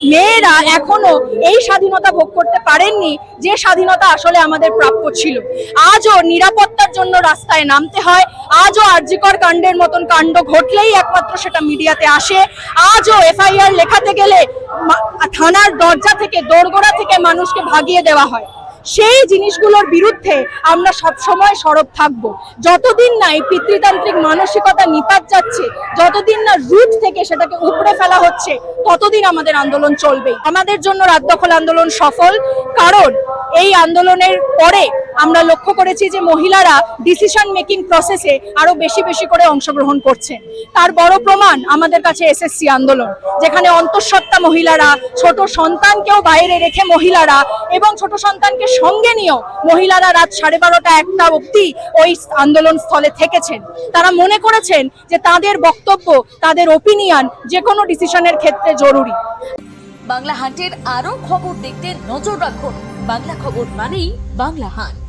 মেয়েরা এখনো এই স্বাধীনতা ভোগ করতে পারেননি যে স্বাধীনতা আসলে আমাদের প্রাপ্য ছিল। আজও নিরাপত্তার জন্য রাস্তায় নামতে হয়, আজও আরজিকর কাণ্ডের মতন কাণ্ড ঘটলেই একমাত্র সেটা মিডিয়াতে আসে, আজও এফআইআর লেখাতে গেলে থানার দরজা থেকে দোরগোড়া থেকে মানুষকে ভাগিয়ে দেওয়া হয়। সেই জিনিসগুলোর বিরুদ্ধে আমরা সব সময় সরব থাকব। যতদিন না এই পিতৃতান্ত্রিক মানসিকতা নিপাত যাচ্ছে, যতদিন না রুট থেকে সেটাকে উপড়ে ফেলা হচ্ছে, ততদিন আমাদের আন্দোলন চলবে। আমাদের জন্য রাত দখল আন্দোলন সফল, কারণ এই আন্দোলনের পরে আমরা লক্ষ্য করেছি যে মহিলারা ডিসিশন মেকিং প্রসেসে আরো বেশি বেশি করে অংশগ্রহণ করছেন। তার বড় প্রমাণ আমাদের কাছে এসএসসি আন্দোলন, যেখানে অন্তঃসত্ত্বা মহিলারা, ছোট সন্তানকেও বাইরে রেখে মহিলারা এবং ছোট সন্তানকে সঙ্গে নিয়েও মহিলারা রাত 12:30-1টা অবধি ওই আন্দোলন স্থলে থেকেছেন। তারা মনে করেছেন যে তাদের বক্তব্য, তাদের ওপিনিয়ন যে কোনো ডিসিশনের ক্ষেত্রে জরুরি। বাংলা হান্টের আরো খবর দেখতে নজর রাখুন। বাংলা খবর মানেই বাংলা হান্ট।